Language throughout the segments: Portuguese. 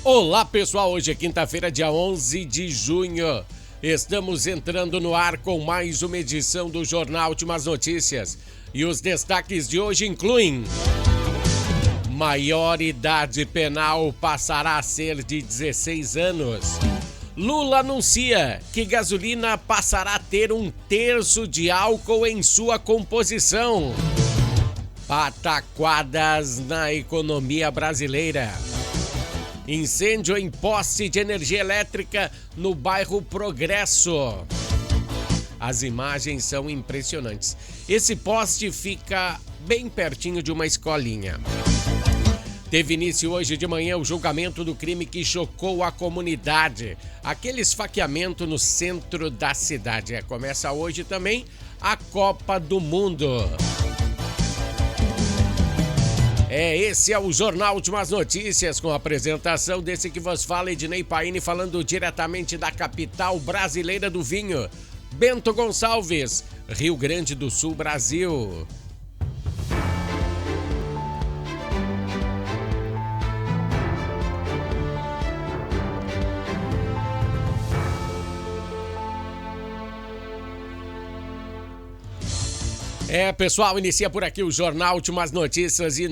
Olá pessoal, hoje é quinta-feira, dia 11 de junho. Estamos entrando no ar com mais uma edição do Jornal Últimas Notícias. E os destaques de hoje incluem: maior idade penal passará a ser de 16 anos. Lula anuncia que gasolina passará a ter 1/3 de álcool em sua composição. Pataquadas na economia brasileira. Incêndio em poste de energia elétrica no bairro Progresso. As imagens são impressionantes. Esse poste fica bem pertinho de uma escolinha. Teve início hoje de manhã o julgamento do crime que chocou a comunidade. Aquele esfaqueamento no centro da cidade. Começa hoje também a Copa do Mundo. Esse é o Jornal Últimas Notícias, com a apresentação desse que vos fala, Ednei Paine, falando diretamente da capital brasileira do vinho, Bento Gonçalves, Rio Grande do Sul, Brasil. Pessoal, inicia por aqui o Jornal Últimas Notícias e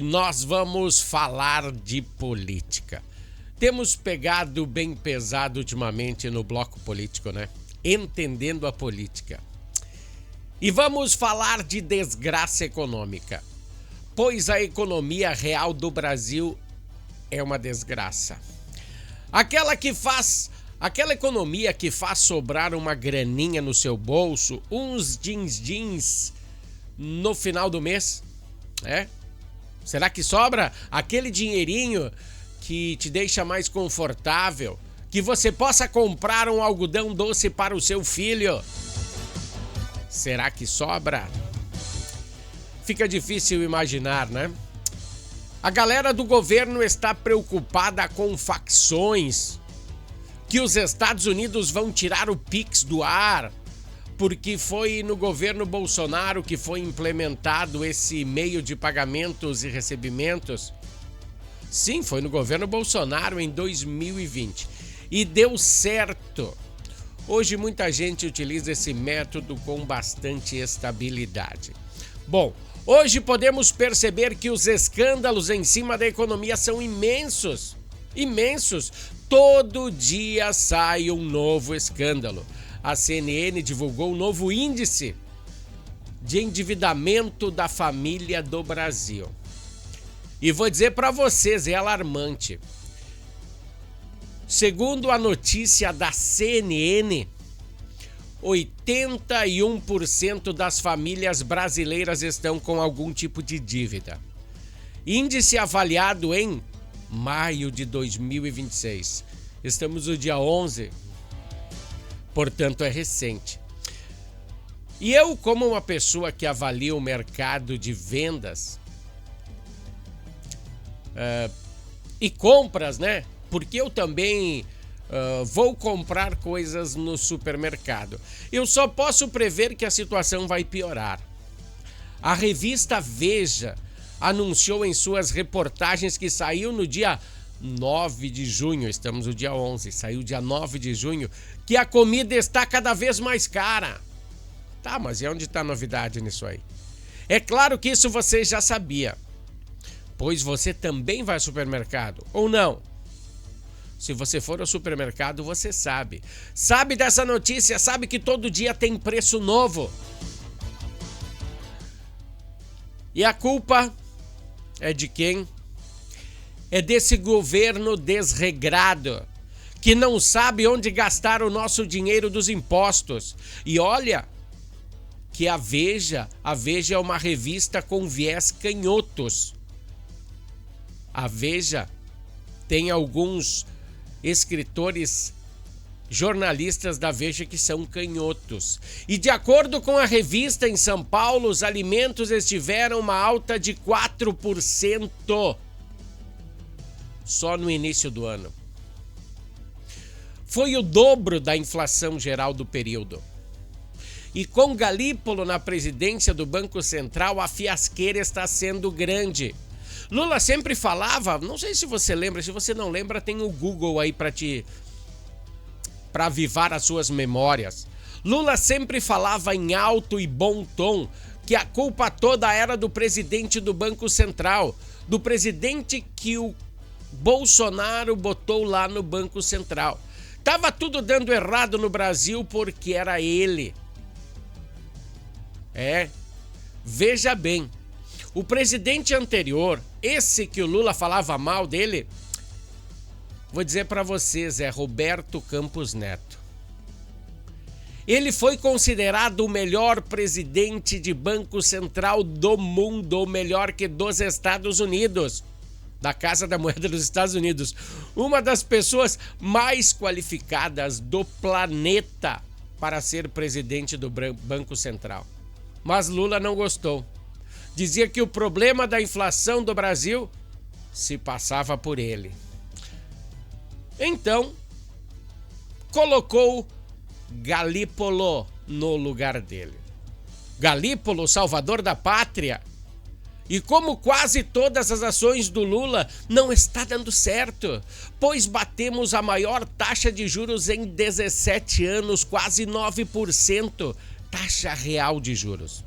nós vamos falar de política. Temos pegado bem pesado ultimamente no bloco político, né? Entendendo a política. E vamos falar de desgraça econômica, pois a economia real do Brasil é uma desgraça. Aquela economia que faz sobrar uma graninha no seu bolso, uns jeans no final do mês, Será que sobra aquele dinheirinho que te deixa mais confortável, que você possa comprar um algodão doce para o seu filho? Será que sobra? Fica difícil imaginar, né? A galera do governo está preocupada com facções, que os Estados Unidos vão tirar o Pix do ar, porque foi no governo Bolsonaro que foi implementado esse meio de pagamentos e recebimentos. Sim, foi no governo Bolsonaro em 2020 e deu certo. Hoje muita gente utiliza esse método com bastante estabilidade. Bom, hoje podemos perceber que os escândalos em cima da economia são imensos. Todo dia sai um novo escândalo. A CNN divulgou um novo índice de endividamento da família do Brasil. E vou dizer para vocês, é alarmante. Segundo a notícia da CNN, 81% das famílias brasileiras estão com algum tipo de dívida. Índice avaliado em maio de 2026. Estamos no dia 11, portanto é recente. E eu, como uma pessoa que avalia o mercado de vendas e compras, né? Porque eu também vou comprar coisas no supermercado. Eu só posso prever que a situação vai piorar. A revista Veja anunciou em suas reportagens que saiu no dia 9 de junho, estamos no dia 11, saiu dia 9 de junho, que a comida está cada vez mais cara. Tá, mas e onde está a novidade nisso aí? É claro que isso você já sabia, pois você também vai ao supermercado, ou não? Se você for ao supermercado, você sabe. Sabe dessa notícia, sabe que todo dia tem preço novo. E a culpa é de quem? É desse governo desregrado, que não sabe onde gastar o nosso dinheiro dos impostos. E olha que a Veja é uma revista com viés canhotos. A Veja tem alguns escritores, jornalistas da Veja que são canhotos. E de acordo com a revista, em São Paulo, os alimentos tiveram uma alta de 4% só no início do ano. Foi o dobro da inflação geral do período. E com Galípolo na presidência do Banco Central, a fiasqueira está sendo grande. Lula sempre falava, não sei se você lembra, se você não lembra, tem o Google aí para avivar as suas memórias. Lula sempre falava em alto e bom tom que a culpa toda era do presidente do Banco Central, do presidente que o Bolsonaro botou lá no Banco Central. Tava tudo dando errado no Brasil porque era ele. Veja bem, o presidente anterior, esse que o Lula falava mal dele, vou dizer para vocês, é Roberto Campos Neto. Ele foi considerado o melhor presidente de Banco Central do mundo, melhor que dos Estados Unidos, da Casa da Moeda dos Estados Unidos. Uma das pessoas mais qualificadas do planeta para ser presidente do Banco Central. Mas Lula não gostou. Dizia que o problema da inflação do Brasil se passava por ele. Então, colocou Galípolo no lugar dele. Galípolo, salvador da pátria. E como quase todas as ações do Lula, não está dando certo, pois batemos a maior taxa de juros em 17 anos, quase 9%, taxa real de juros.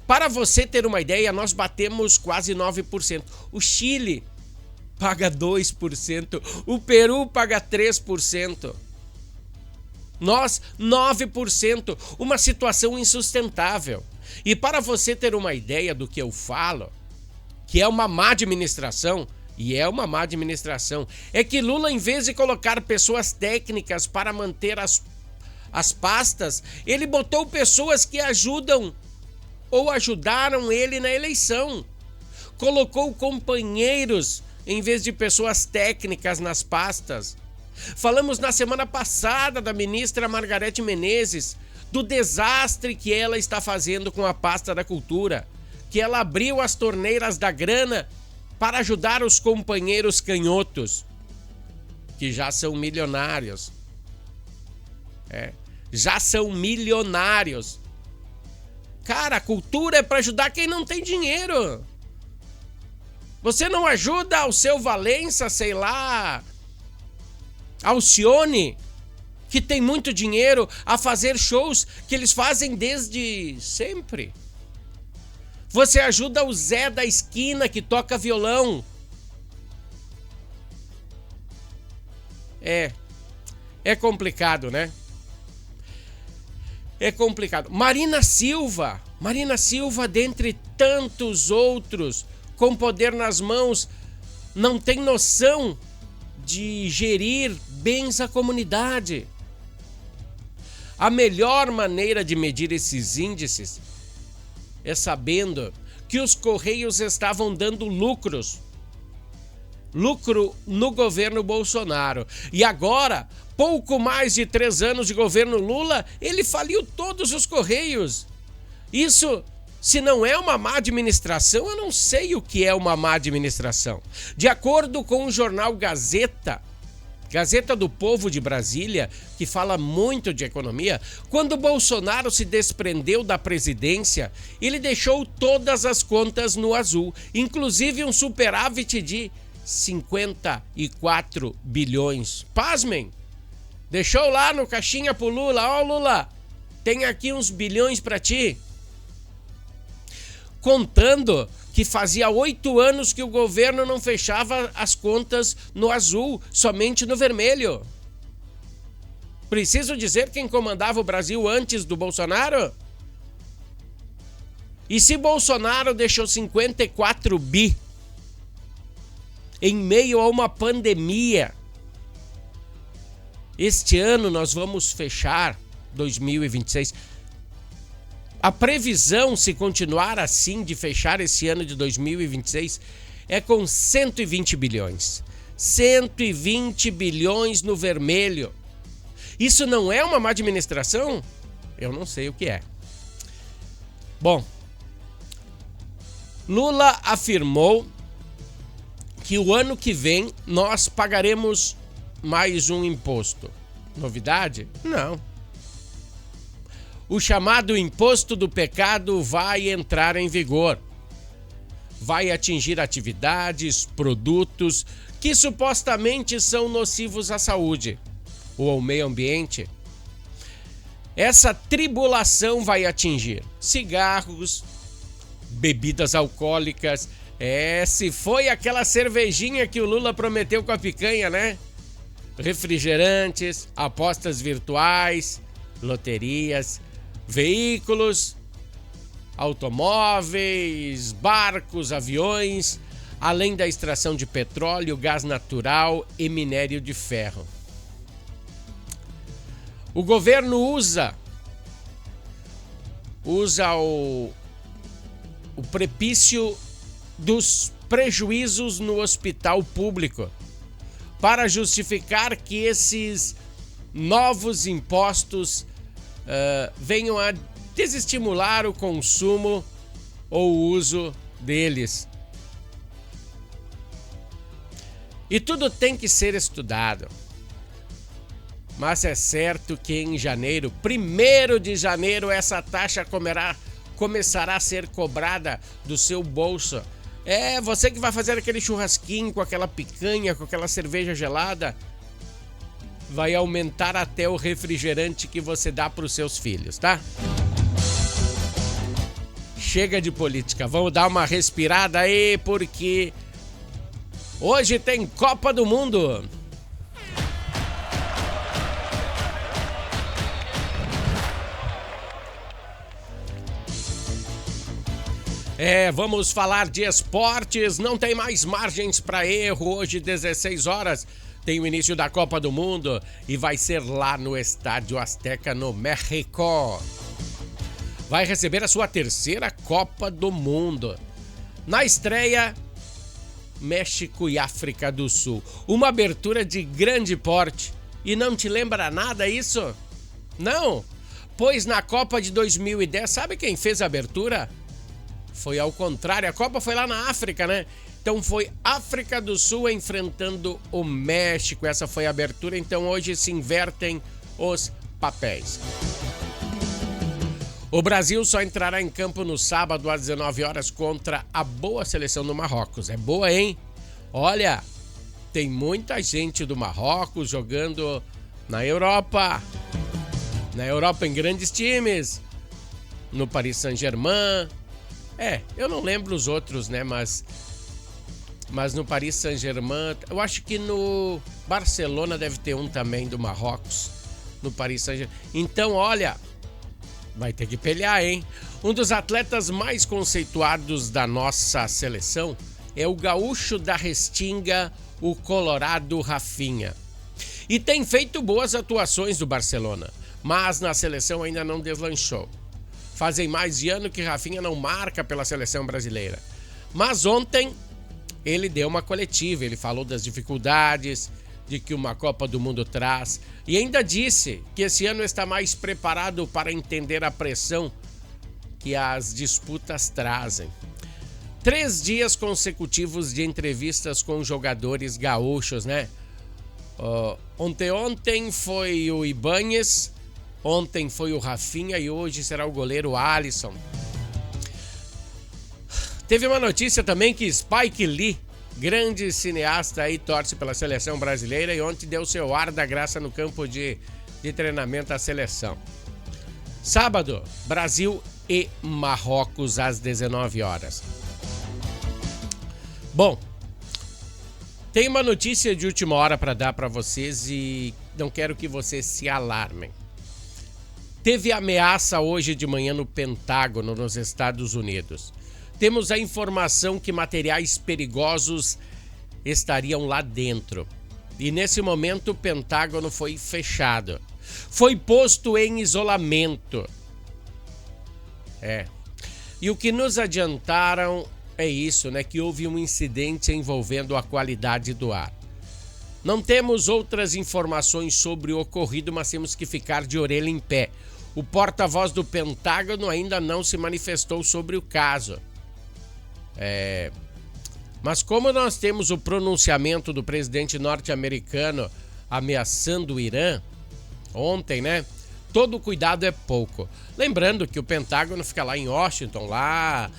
Para você ter uma ideia, nós batemos quase 9%. O Chile paga 2%, o Peru paga 3%. Nós, 9%, uma situação insustentável. E para você ter uma ideia do que eu falo, que é uma má administração, e é uma má administração, é que Lula, em vez de colocar pessoas técnicas para manter as pastas, ele botou pessoas que ajudam ou ajudaram ele na eleição. Colocou companheiros em vez de pessoas técnicas nas pastas. Falamos na semana passada da ministra Margarete Menezes, do desastre que ela está fazendo com a pasta da cultura, que ela abriu as torneiras da grana para ajudar os companheiros canhotos, que já são milionários. Já são milionários. Cara, a cultura é para ajudar quem não tem dinheiro. Você não ajuda ao seu Valença, sei lá, Alcione, que tem muito dinheiro, a fazer shows que eles fazem desde sempre. Você ajuda o Zé da esquina que toca violão. É complicado, né? É complicado. Marina Silva, dentre tantos outros, com poder nas mãos, não tem noção de gerir bens à comunidade. A melhor maneira de medir esses índices é sabendo que os Correios estavam dando lucro no governo Bolsonaro. E agora, pouco mais de 3 anos de governo Lula, ele faliu todos os Correios. Isso, se não é uma má administração, eu não sei o que é uma má administração. De acordo com o jornal Gazeta do Povo de Brasília, que fala muito de economia, quando Bolsonaro se desprendeu da presidência, ele deixou todas as contas no azul, inclusive um superávit de 54 bilhões. Pasmem! Deixou lá no caixinha pro Lula. Ó, Lula, tem aqui uns bilhões pra ti. Contando que fazia 8 anos que o governo não fechava as contas no azul, somente no vermelho. Preciso dizer quem comandava o Brasil antes do Bolsonaro? E se Bolsonaro deixou 54 bi em meio a uma pandemia, este ano nós vamos fechar 2026. A previsão, se continuar assim, de fechar esse ano de 2026, é com 120 bilhões. 120 bilhões no vermelho. Isso não é uma má administração? Eu não sei o que é. Bom, Lula afirmou que o ano que vem nós pagaremos mais um imposto. Novidade? Não. O chamado imposto do pecado vai entrar em vigor. vai atingir atividades, produtos que supostamente são nocivos à saúde ou ao meio ambiente. Essa tribulação vai atingir cigarros, bebidas alcoólicas. Se foi aquela cervejinha que o Lula prometeu com a picanha, né? Refrigerantes, apostas virtuais, loterias, veículos, automóveis, barcos, aviões, além da extração de petróleo, gás natural e minério de ferro. O governo usa o prepício dos prejuízos no hospital público para justificar que esses novos impostos venham a desestimular o consumo ou o uso deles. E tudo tem que ser estudado. Mas é certo que em janeiro, 1º de janeiro, essa taxa começará a ser cobrada do seu bolso. Você que vai fazer aquele churrasquinho com aquela picanha, com aquela cerveja gelada, vai aumentar até o refrigerante que você dá para os seus filhos, tá? Chega de política, vamos dar uma respirada aí, porque hoje tem Copa do Mundo. Vamos falar de esportes, não tem mais margens para erro. Hoje, 16 horas, tem o início da Copa do Mundo e vai ser lá no Estádio Azteca, no México. Vai receber a sua 3ª Copa do Mundo. Na estreia, México e África do Sul. Uma abertura de grande porte. E não te lembra nada isso? Não? Pois na Copa de 2010, sabe quem fez a abertura? Foi ao contrário, a Copa foi lá na África, né? Então foi África do Sul enfrentando o México. Essa foi a abertura, então hoje se invertem os papéis. O Brasil só entrará em campo no sábado às 19 horas contra a boa seleção do Marrocos. É boa, hein? Olha, tem muita gente do Marrocos jogando na Europa. Na Europa em grandes times. No Paris Saint-Germain. Eu não lembro os outros, né? Mas no Paris Saint-Germain, eu acho que no Barcelona deve ter um também do Marrocos. No Paris Saint-Germain. Então, olha, vai ter que pelear, hein? Um dos atletas mais conceituados da nossa seleção é o gaúcho da Restinga, o colorado Rafinha. E tem feito boas atuações do Barcelona, mas na seleção ainda não deslanchou. Fazem mais de ano que Rafinha não marca pela seleção brasileira. Mas ontem ele deu uma coletiva, ele falou das dificuldades de que uma Copa do Mundo traz e ainda disse que esse ano está mais preparado para entender a pressão que as disputas trazem. 3 dias consecutivos de entrevistas com jogadores gaúchos, né? Ontem foi o Ibáñez, ontem foi o Rafinha e hoje será o goleiro Alisson. Teve uma notícia também que Spike Lee, grande cineasta aí, torce pela seleção brasileira e ontem deu seu ar da graça no campo de treinamento da seleção. Sábado, Brasil e Marrocos às 19 horas. Bom, tem uma notícia de última hora para dar para vocês e não quero que vocês se alarmem. Teve ameaça hoje de manhã no Pentágono, nos Estados Unidos. Temos a informação que materiais perigosos estariam lá dentro. E nesse momento o Pentágono foi fechado. Foi posto em isolamento. E o que nos adiantaram é isso, né? Que houve um incidente envolvendo a qualidade do ar. Não temos outras informações sobre o ocorrido, mas temos que ficar de orelha em pé. O porta-voz do Pentágono ainda não se manifestou sobre o caso. Mas como nós temos o pronunciamento do presidente norte-americano ameaçando o Irã ontem, né? Todo cuidado é pouco. Lembrando que o Pentágono fica lá em Washington, lá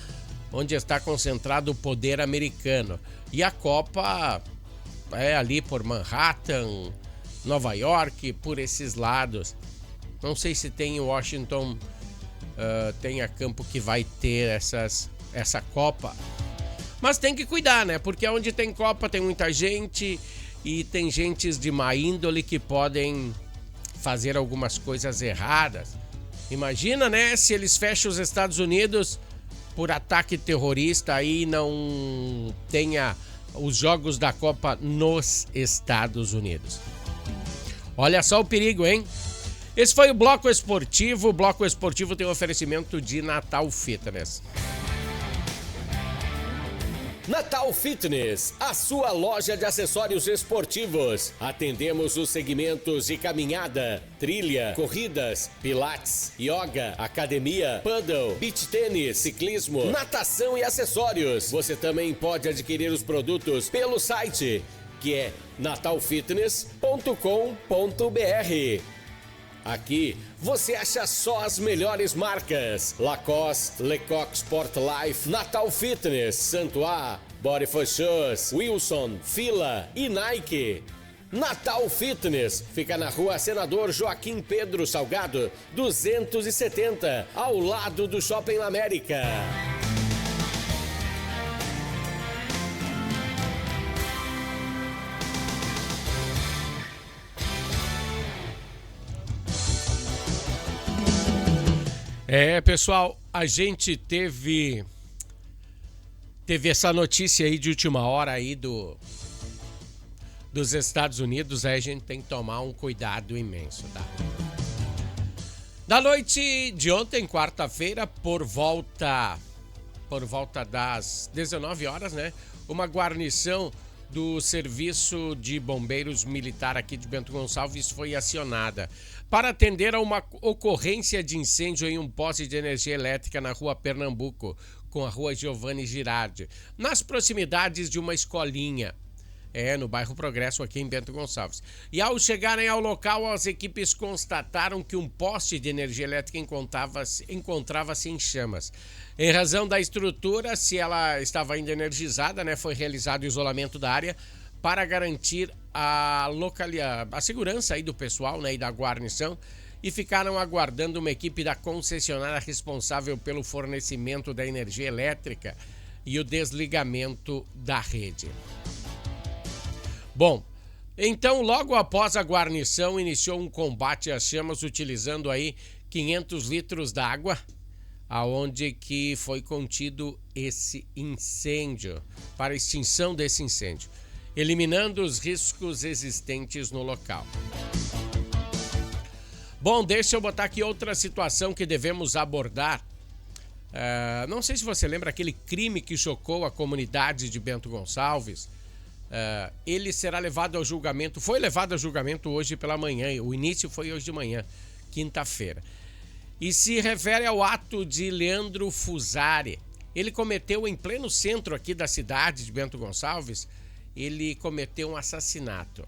onde está concentrado o poder americano. E a Copa é ali por Manhattan, Nova York, por esses lados. Não sei se tem em Washington, tenha campo que vai ter essa Copa. Mas tem que cuidar, né? Porque onde tem Copa tem muita gente e tem gentes de má índole que podem fazer algumas coisas erradas. Imagina, né? Se eles fecham os Estados Unidos por ataque terrorista aí não tenha os jogos da Copa nos Estados Unidos. Olha só o perigo, hein? Esse foi o Bloco Esportivo. O Bloco Esportivo tem um oferecimento de Natal Fitness. Natal Fitness, a sua loja de acessórios esportivos. Atendemos os segmentos de caminhada, trilha, corridas, pilates, yoga, academia, paddle, beach tênis, ciclismo, natação e acessórios. Você também pode adquirir os produtos pelo site, que é natalfitness.com.br. Aqui você acha só as melhores marcas: Lacoste, Lecoq Sport Life, Natal Fitness, Santois, Body for Shoes, Wilson, Fila e Nike. Natal Fitness fica na rua Senador Joaquim Pedro Salgado, 270, ao lado do Shopping América. Pessoal, a gente teve essa notícia aí de última hora aí dos Estados Unidos, aí a gente tem que tomar um cuidado imenso, tá? Da noite de ontem, quarta-feira, por volta das 19 horas, né? Uma guarnição do Serviço de Bombeiros Militar aqui de Bento Gonçalves foi acionada para atender a uma ocorrência de incêndio em um poste de energia elétrica na rua Pernambuco, com a rua Giovanni Girardi, nas proximidades de uma escolinha, no bairro Progresso, aqui em Bento Gonçalves. E ao chegarem ao local, as equipes constataram que um poste de energia elétrica encontrava-se em chamas. Em razão da estrutura, se ela estava ainda energizada, né, foi realizado o isolamento da área para garantir a segurança aí do pessoal, né, e da guarnição, e ficaram aguardando uma equipe da concessionária responsável pelo fornecimento da energia elétrica e o desligamento da rede. Bom, então logo após a guarnição iniciou um combate às chamas utilizando aí 500 litros d'água, aonde que foi contido esse incêndio, para a extinção desse incêndio, eliminando os riscos existentes no local. Bom, deixa eu botar aqui outra situação que devemos abordar. Não sei se você lembra aquele crime que chocou a comunidade de Bento Gonçalves. Ele será levado ao julgamento, foi levado ao julgamento hoje pela manhã, o início foi hoje de manhã, quinta-feira. E se refere ao ato de Leandro Fusari. Ele cometeu em pleno centro aqui da cidade de Bento Gonçalves, ele cometeu um assassinato.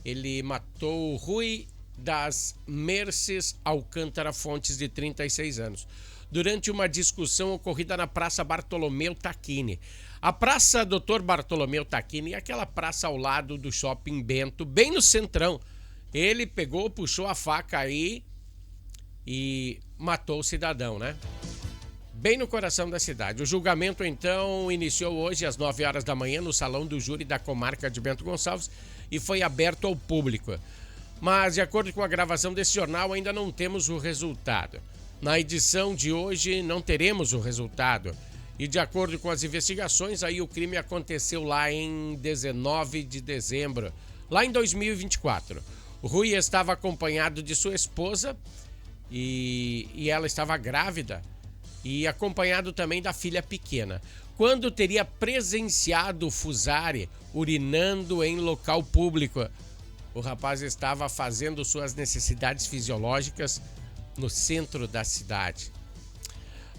Ele matou Rui das Merces Alcântara Fontes, de 36 anos, durante uma discussão ocorrida na Praça Bartolomeu Tacchini. A Praça Dr. Bartolomeu Tacchini é aquela praça ao lado do Shopping Bento, bem no centrão. Ele pegou, puxou a faca aí e matou o cidadão, né? Bem no coração da cidade. O julgamento, então, iniciou hoje às 9 horas da manhã no Salão do Júri da Comarca de Bento Gonçalves e foi aberto ao público. Mas, de acordo com a gravação desse jornal, ainda não temos o resultado. Na edição de hoje, não teremos o resultado. E, de acordo com as investigações, aí o crime aconteceu lá em 19 de dezembro, lá em 2024. O Rui estava acompanhado de sua esposa e ela estava grávida, e acompanhado também da filha pequena, quando teria presenciado o Fusari urinando em local público. O rapaz estava fazendo suas necessidades fisiológicas no centro da cidade.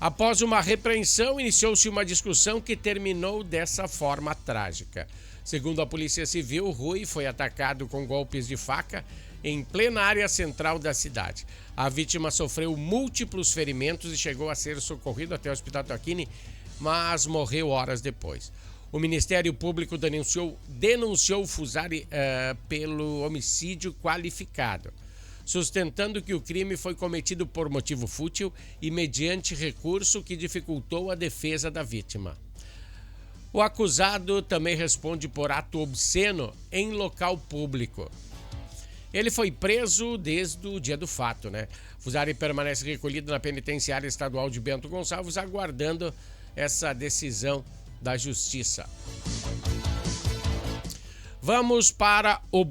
Após uma repreensão, iniciou-se uma discussão que terminou dessa forma trágica. Segundo a Polícia Civil, Rui foi atacado com golpes de faca em plena área central da cidade. A vítima sofreu múltiplos ferimentos e chegou a ser socorrido até o Hospital Tacchini mas morreu horas depois. O Ministério Público denunciou Fusari pelo homicídio qualificado, sustentando que o crime foi cometido por motivo fútil e mediante recurso que dificultou a defesa da vítima. O acusado também responde por ato obsceno em local público. Ele foi preso desde o dia do fato, né? Fusari permanece recolhido na penitenciária estadual de Bento Gonçalves, aguardando essa decisão da justiça. Vamos para um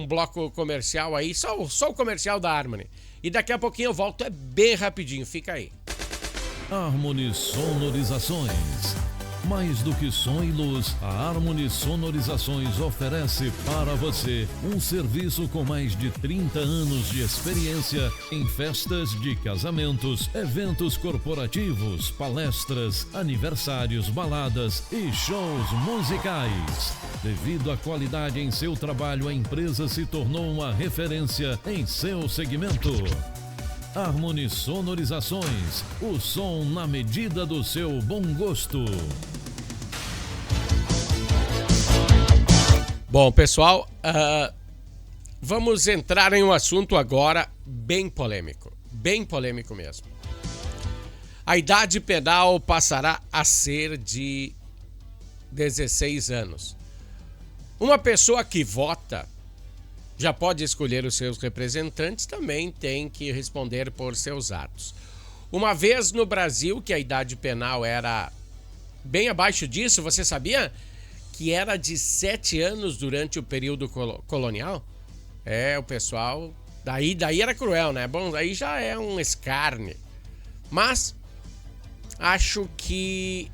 bloco comercial aí, só o comercial da Harmony. E daqui a pouquinho eu volto, é bem rapidinho, fica aí. Harmony Sonorizações. Mais do que som e luz, a Harmony Sonorizações oferece para você um serviço com mais de 30 anos de experiência em festas de casamentos, eventos corporativos, palestras, aniversários, baladas e shows musicais. Devido à qualidade em seu trabalho, a empresa se tornou uma referência em seu segmento. Harmony Sonorizações, o som na medida do seu bom gosto. Bom, pessoal, vamos entrar em um assunto agora bem polêmico mesmo. A idade penal passará a ser de 16 anos. Uma pessoa que vota já pode escolher os seus representantes, também tem que responder por seus atos. Uma vez no Brasil que a idade penal era bem abaixo disso, você sabia que era de 7 anos durante o período colonial? O pessoal, daí era cruel, né? Bom, aí já é um escárnio. Mas acho que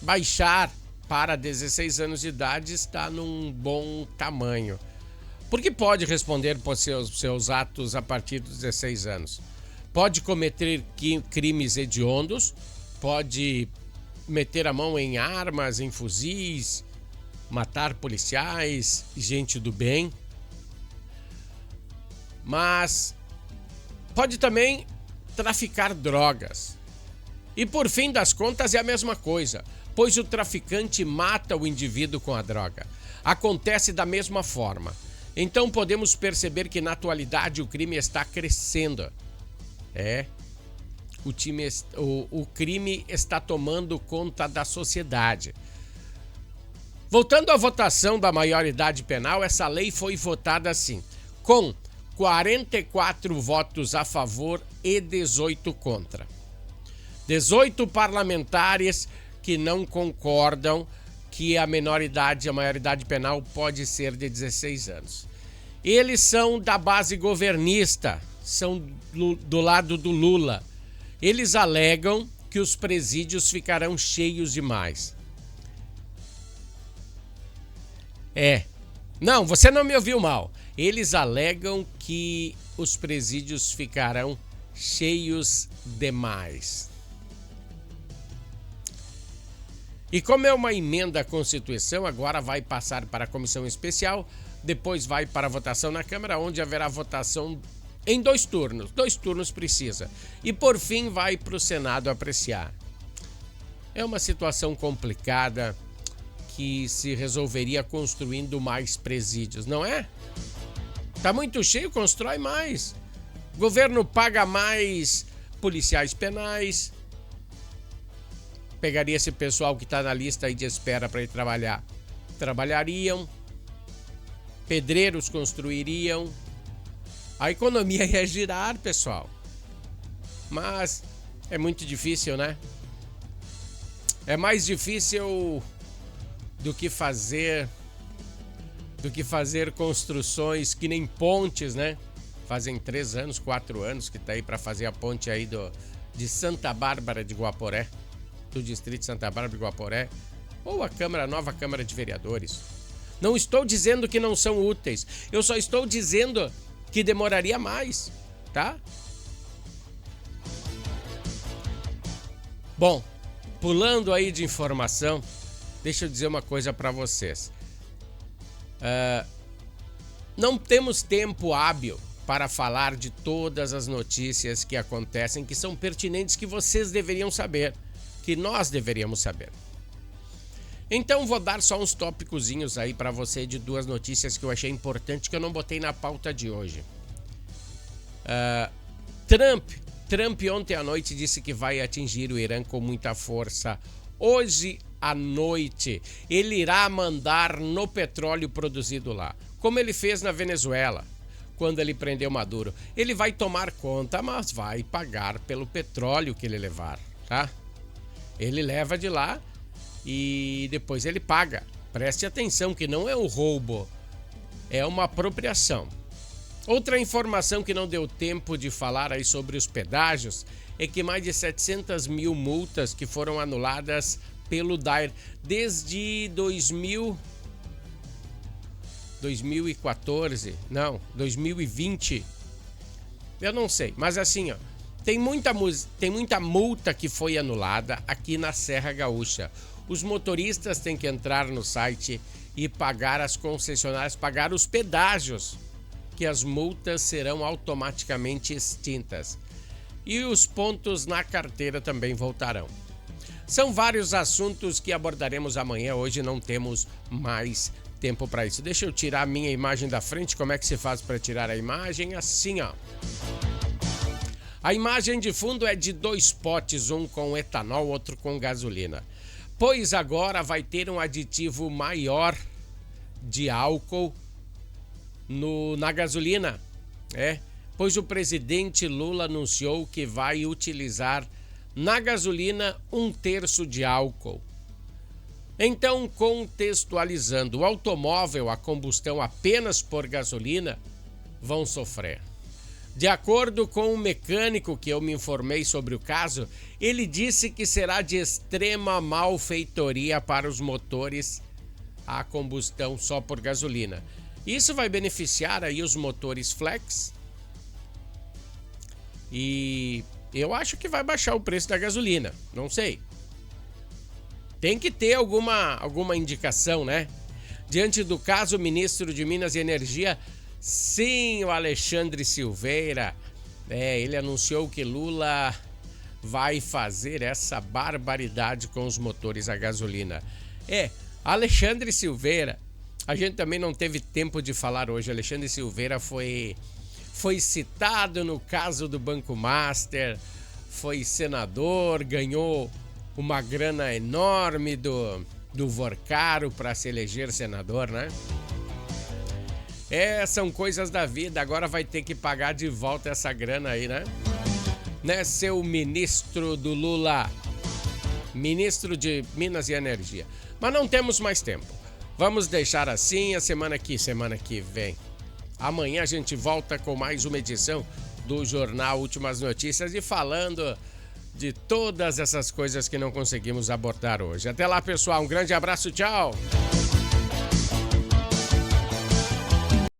baixar para 16 anos de idade está num bom tamanho. Porque pode responder por seus atos a partir dos 16 anos. Pode cometer crimes hediondos, pode meter a mão em armas, em fuzis, matar policiais, gente do bem. Mas pode também traficar drogas. E por fim das contas é a mesma coisa, pois o traficante mata o indivíduo com a droga. Acontece da mesma forma. Então podemos perceber que na atualidade o crime está crescendo. O crime está tomando conta da sociedade. Voltando à votação da maioridade penal, essa lei foi votada assim, com 44 votos a favor e 18 contra. 18 parlamentares que não concordam que a maioridade penal pode ser de 16 anos. Eles são da base governista, são do lado do Lula. Eles alegam que os presídios ficarão cheios demais. Não, você não me ouviu mal. Eles alegam que os presídios ficarão cheios demais. E como é uma emenda à Constituição, agora vai passar para a comissão especial, depois vai para a votação na Câmara, onde haverá votação em 2 turnos. 2 turnos precisa. E por fim vai para o Senado apreciar. É uma situação complicada que se resolveria construindo mais presídios, não é? Tá muito cheio, constrói mais. O governo paga mais policiais penais. Pegaria esse pessoal que está na lista aí de espera para ir trabalhar. Trabalhariam. Pedreiros construiriam. A economia ia girar, pessoal. Mas é muito difícil, né? É mais difícil do que fazer construções que nem pontes, né? Fazem 3 anos, 4 anos que tá aí para fazer a ponte aí de Santa Bárbara de Guaporé, do distrito de Santa Bárbara de Guaporé, ou a nova Câmara de Vereadores. Não estou dizendo que não são úteis, eu só estou dizendo que demoraria mais, tá? Bom, pulando aí de informação, deixa eu dizer uma coisa para vocês. Não temos tempo hábil para falar de todas as notícias que acontecem, que são pertinentes, que vocês deveriam saber. que nós deveríamos saber. Então vou dar só uns tópicozinhos aí para você de duas notícias que eu achei importante que eu não botei na pauta de hoje. Trump ontem à noite disse que vai atingir o Irã com muita força. Hoje à noite ele irá mandar no petróleo produzido lá, como ele fez na Venezuela, quando ele prendeu Maduro. Ele vai tomar conta, mas vai pagar pelo petróleo que ele levar, tá? Ele leva de lá e depois ele paga. Preste atenção que não é um roubo, é uma apropriação. Outra informação que não deu tempo de falar aí sobre os pedágios é que mais de 700 mil multas que foram anuladas pelo DAIR desde 2020. Eu não sei, mas assim, ó, tem muita multa que foi anulada aqui na Serra Gaúcha. Os motoristas têm que entrar no site e pagar as concessionárias, pagar os pedágios, que as multas serão automaticamente extintas. E os pontos na carteira também voltarão. São vários assuntos que abordaremos amanhã. Hoje não temos mais tempo para isso. Deixa eu tirar a minha imagem da frente. Como é que se faz para tirar a imagem? Assim, ó. A imagem de fundo é de 2 potes, um com etanol, outro com gasolina. Pois agora vai ter um aditivo maior de álcool na gasolina, pois o presidente Lula anunciou que vai utilizar na gasolina 1/3 de álcool. Então, contextualizando, o automóvel a combustão apenas por gasolina vão sofrer. De acordo com o mecânico que eu me informei sobre o caso, ele disse que será de extrema malfeitoria para os motores a combustão só por gasolina. Isso vai beneficiar aí os motores flex e eu acho que vai baixar o preço da gasolina, não sei. Tem que ter alguma indicação, né? Diante do caso, o ministro de Minas e Energia, sim, o Alexandre Silveira, ele anunciou que Lula vai fazer essa barbaridade com os motores a gasolina. Alexandre Silveira, a gente também não teve tempo de falar hoje. Alexandre Silveira foi citado no caso do Banco Master, foi senador, ganhou uma grana enorme do Vorcaro para se eleger senador, né? São coisas da vida, agora vai ter que pagar de volta essa grana aí, né? Seu ministro do Lula, ministro de Minas e Energia. Mas não temos mais tempo. Vamos deixar assim, a semana que vem. Amanhã a gente volta com mais uma edição do Jornal Últimas Notícias e falando de todas essas coisas que não conseguimos abordar hoje. Até lá, pessoal. Um grande abraço. Tchau.